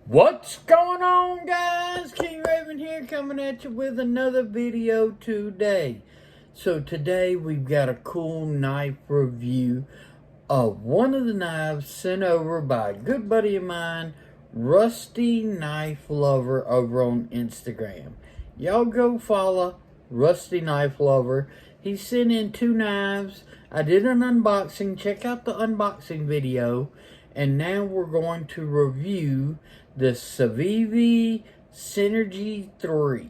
What's going on, guys? King Raven here, coming at you with another video today. So today we've got a cool knife review of one of the knives sent over by a good buddy of mine, Rusty Knife Lover, over on Instagram. Y'all go follow Rusty Knife Lover. He sent in two knives. I did an unboxing. Check out the unboxing video. And now we're going to review the Civivi Synergy 3.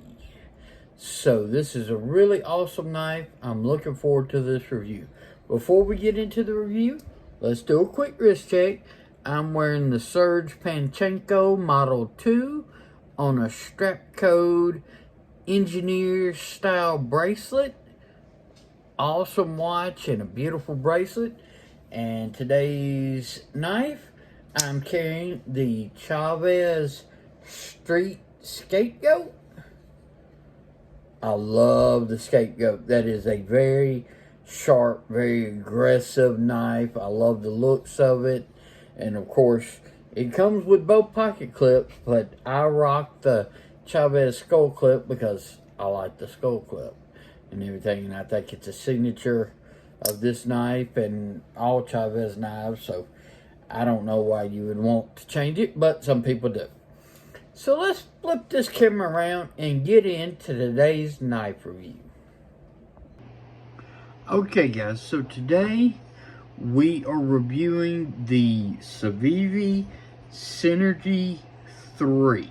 So this is a really awesome knife. I'm looking forward to this review. Before we get into the review, let's do a quick wrist check. I'm wearing the Serge Panchenko Model 2 on a strap code engineer style bracelet. Awesome watch and a beautiful bracelet. And today's knife, I'm carrying the Chavez Street Scapegoat. I love the Scapegoat. That is a very sharp, very aggressive knife. I love the looks of it. And of course, it comes with both pocket clips, but I rock the Chavez skull clip because I like the skull clip and everything. And I think it's a signature of this knife and all Chavez knives, so I don't know why you would want to change it, but some people do. So let's flip this camera around and get into today's knife review. Okay guys, so today we are reviewing the Civivi Synergy 3.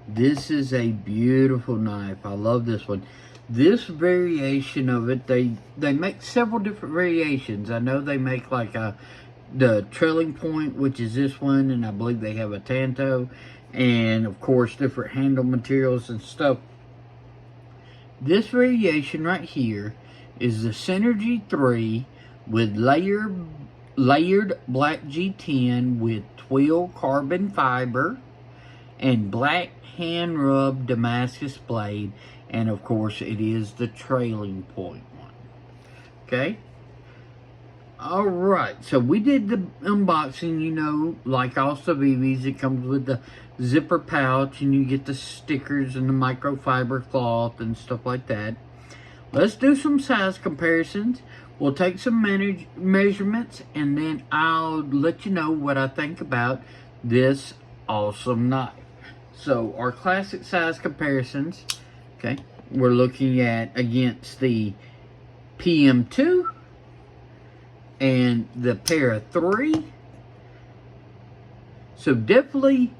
This is a beautiful knife. I love this one. This variation of it, they make several different variations. I know they make like the trailing point, which is this one, and I believe they have a tanto, and of course different handle materials and stuff. This variation right here is the Synergy 3 with layered black G10 with twill carbon fiber and black hand rubbed Damascus blade. And of course, it is the trailing point one. Okay? Alright, so we did the unboxing, you know, like all Civivis. It comes with the zipper pouch, and you get the stickers and the microfiber cloth and stuff like that. Let's do some size comparisons. We'll take some measurements, and then I'll let you know what I think about this awesome knife. So, our classic size comparisons. Okay, we're looking at against the PM2 and the Para 3. So definitely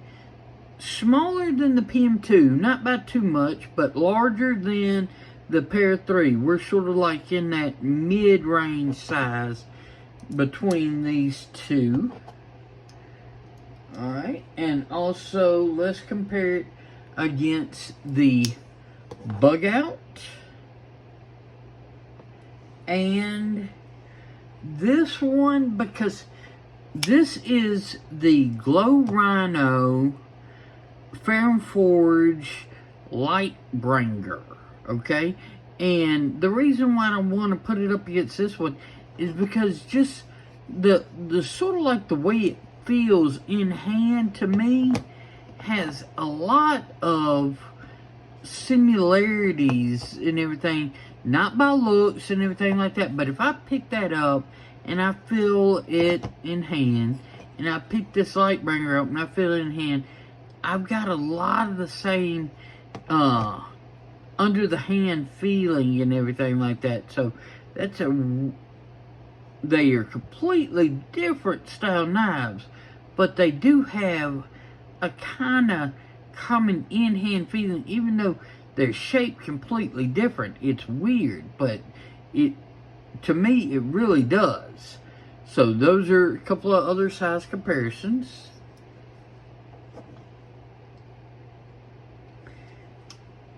smaller than the PM2, not by too much, but larger than the Para 3. We're sort of like in that mid-range size between these two. Alright, and also let's compare it against the Bug Out and this one, because this is the Glow Rhino Ferrum Forge Lightbringer, okay? And the reason why I want to put it up against this one is because just the sort of like the way it feels in hand to me has a lot of similarities and everything, not by looks and everything like that, but if I pick that up and I feel it in hand, and I pick this Lightbringer up and I feel it in hand, I've got a lot of the same under the hand feeling and everything like that. So that's they are completely different style knives, but they do have a kind of common in-hand feeling, even though they're shaped completely different. It's weird, but to me it really does. So those are a couple of other size comparisons.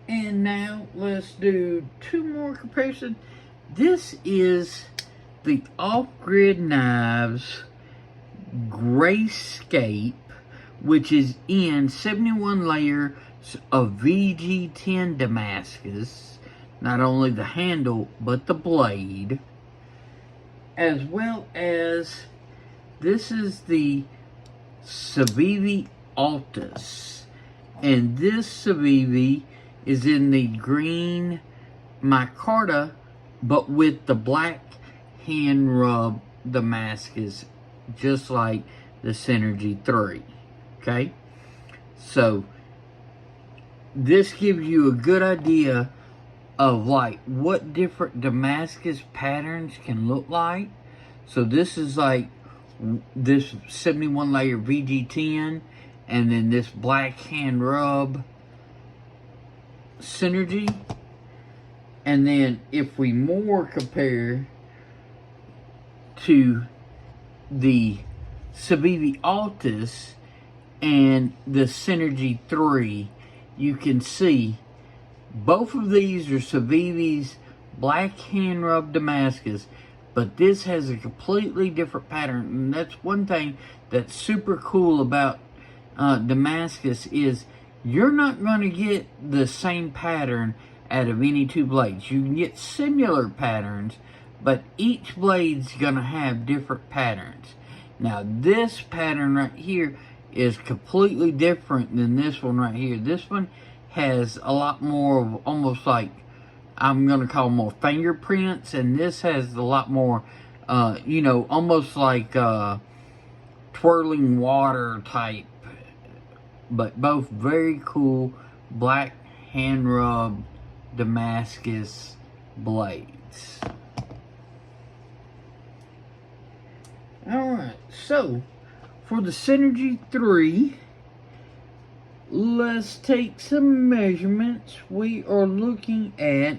And now let's do two more comparisons. This is the Off-Grid Knives Grayscape, which is in 71 layers of VG10 Damascus. Not only the handle, but the blade. As well as, this is the Civivi Altus. And this Civivi is in the green micarta, but with the black hand rub Damascus, just like the Synergy 3. Okay? So, this gives you a good idea of like what different Damascus patterns can look like. So this is like this 71 layer VG10, and then this black hand rub Synergy. And then if we more compare to the Civivi Altus and the Synergy 3, you can see both of these are Civivi's black hand rub Damascus, but this has a completely different pattern. And that's one thing that's super cool about Damascus, is you're not going to get the same pattern out of any two blades. You can get similar patterns, but each blade's going to have different patterns. Now this pattern right here is completely different than this one right here. This one has a lot more of almost like, I'm going to call more fingerprints, and this has a lot more, you know, almost like twirling water type, but both very cool black hand rub Damascus blades. Alright, so for the Synergy 3, let's take some measurements. We are looking at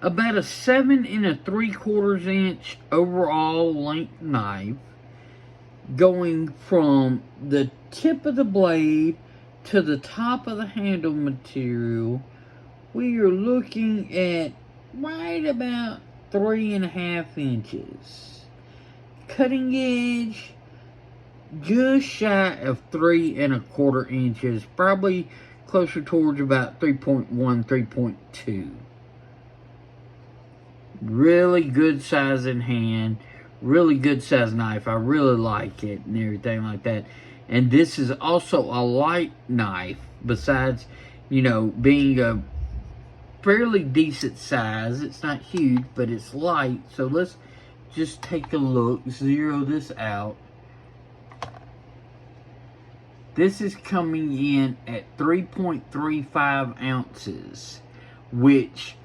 about a 7 3/4 inch overall length knife, going from the tip of the blade to the top of the handle material. We are looking at right about 3.5 inches. Cutting edge, just shy of 3.25 inches, probably closer towards about 3.1, 3.2. Really good size in hand, really good size knife. I really like it and everything like that. And this is also a light knife, besides, you know, being a fairly decent size. It's not huge, but it's light. So let's just take a look, zero this out. This is coming in at 3.35 ounces, which,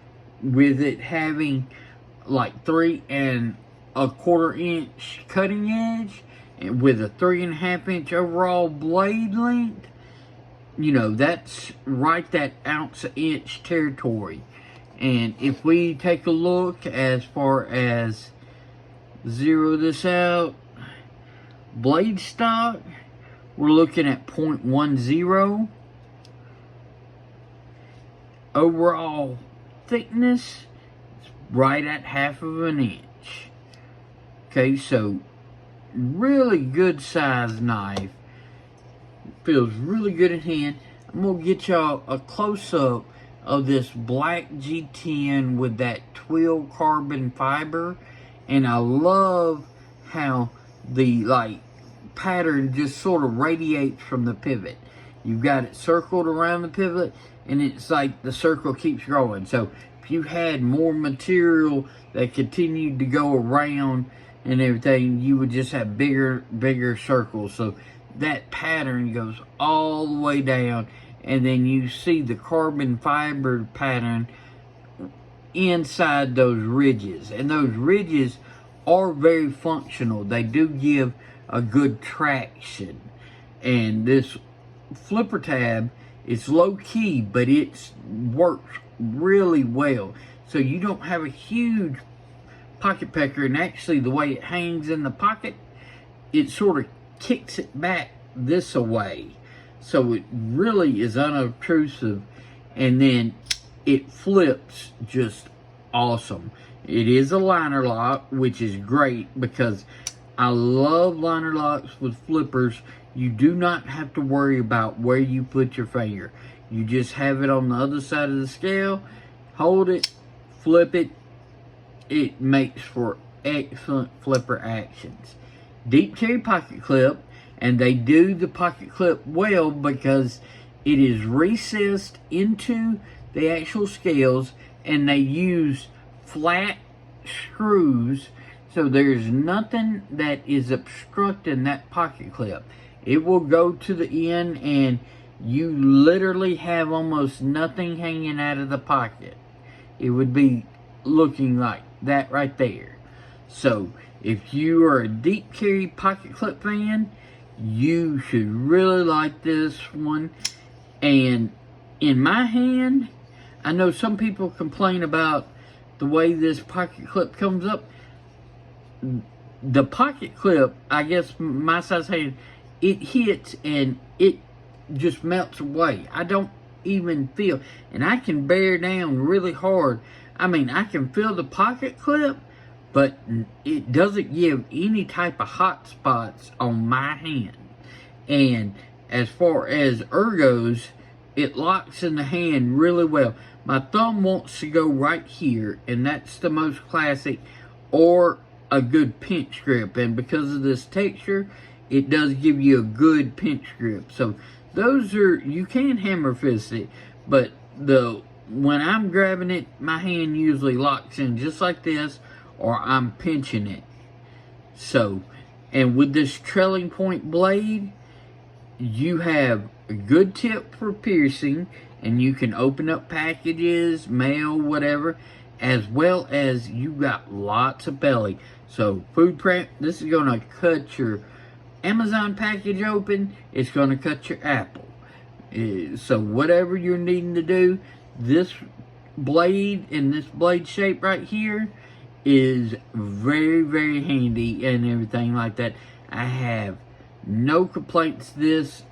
with it having like 3.25 inch cutting edge, and with a 3.5 inch overall blade length, you know, that's right that ounce-inch territory. And if we take a look as far as zero this out, blade stock, we're looking at 0.10. Overall thickness, it's right at 1/2 inch. Okay, so really good size knife. Feels really good in hand. I'm gonna get y'all a close-up of this black G10 with that twill carbon fiber, and I love how the like pattern just sort of radiates from the pivot. You've got it circled around the pivot, and it's like the circle keeps growing. So if you had more material that continued to go around and everything, you would just have bigger circles. So that pattern goes all the way down, and then you see the carbon fiber pattern inside those ridges. And those ridges are very functional. They do give a good traction. And this flipper tab, it's low key, but it works really well. So you don't have a huge pocket pecker, and actually the way it hangs in the pocket, it sort of kicks it back this away. So it really is unobtrusive, and then it flips just awesome. It is a liner lock, which is great because I love liner locks with flippers. You do not have to worry about where you put your finger. You just have it on the other side of the scale, hold it, flip it. It makes for excellent flipper actions. Deep cherry pocket clip. And they do the pocket clip well because it is recessed into the actual scales, and they use flat screws, so there's nothing that is obstructing that pocket clip. It will go to the end, and you literally have almost nothing hanging out of the pocket. It would be looking like that right there. So if you are a deep carry pocket clip fan, you should really like this one. And in my hand, I know some people complain about the way this pocket clip comes up. The pocket clip, I guess my size hand, it hits and it just melts away. I don't even feel, and I can bear down really hard. I mean, I can feel the pocket clip, but it doesn't give any type of hot spots on my hand. And as far as ergos, it locks in the hand really well. My thumb wants to go right here, and that's the most classic, or a good pinch grip. And because of this texture, it does give you a good pinch grip. So those are, you can hammer fist it, but when I'm grabbing it, my hand usually locks in just like this, or I'm pinching it. So, and with this trailing point blade, you have a good tip for piercing, and you can open up packages, mail, whatever, as well as you got lots of belly. So food prep, this is going to cut your Amazon package open, it's going to cut your apple. So whatever you're needing to do, this blade and this blade shape right here is very, very handy and everything like that. I have no complaints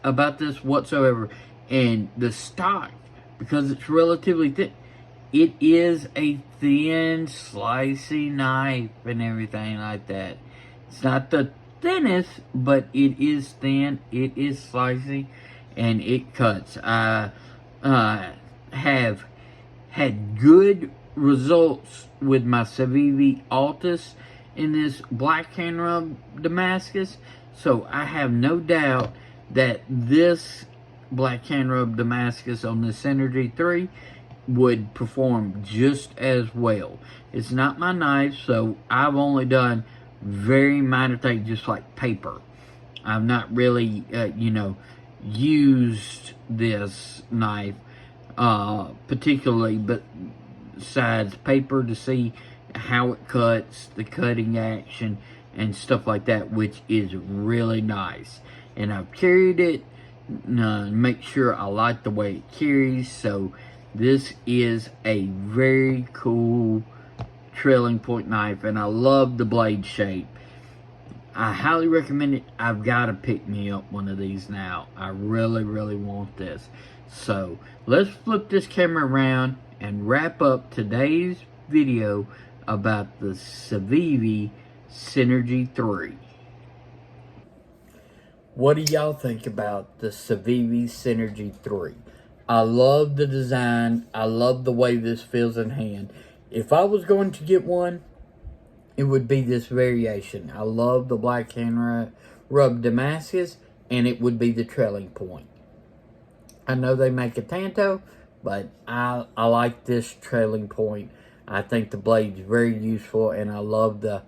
about this whatsoever. And the stock, because it's relatively thin, it is a thin, slicey knife and everything like that. It's not the thinnest, but it is thin, it is slicey, and it cuts. I have had good results with my Civivi Altus in this black hand rub Damascus, so I have no doubt that this black hand rub Damascus on the Synergy 3 would perform just as well. It's not my knife, so I've only done very minor things, just like paper. I've not really, used this knife particularly, but besides paper, to see how it cuts, the cutting action, and stuff like that, which is really nice. And I've carried it, make sure I like the way it carries. So this is a very cool trailing point knife, and I love the blade shape. I highly recommend it. I've got to pick me up one of these now. I really, really want this. So let's flip this camera around and wrap up today's video about the Civivi Synergy 3. What do y'all think about the Civivi Synergy 3? I love the design. I love the way this feels in hand. If I was going to get one, it would be this variation. I love the black hand rub Damascus, and it would be the trailing point. I know they make a Tanto, but I like this trailing point. I think the blade's very useful, and I love the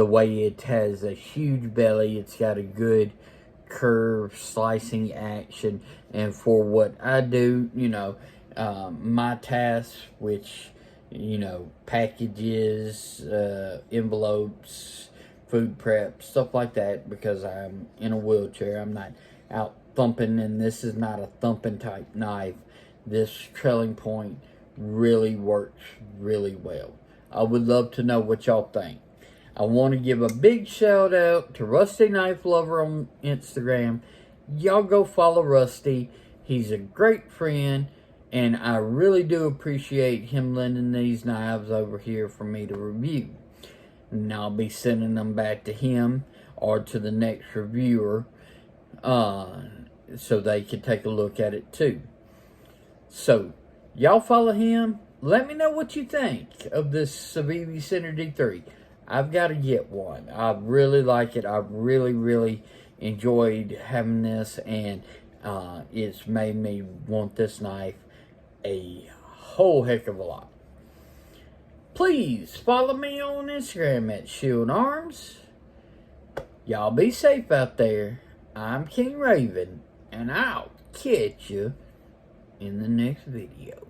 way it has a huge belly. It's got a good curve slicing action, and for what I do, my tasks, which, packages, envelopes, food prep, stuff like that, because I'm in a wheelchair. I'm not out thumping, and this is not a thumping type knife. This trailing point really works really well. I would love to know what y'all think. I want to give a big shout out to Rusty Knife Lover on Instagram. Y'all go follow Rusty. He's a great friend, and I really do appreciate him lending these knives over here for me to review. And I'll be sending them back to him or to the next reviewer so they can take a look at it too. So, y'all follow him. Let me know what you think of this Civivi Synergy 3. I've got to get one. I really like it. I really, really enjoyed having this, and it's made me want this knife a whole heck of a lot. Please follow me on Instagram at Shield Arms. Y'all be safe out there. I'm King Raven, and I'll catch you in the next video.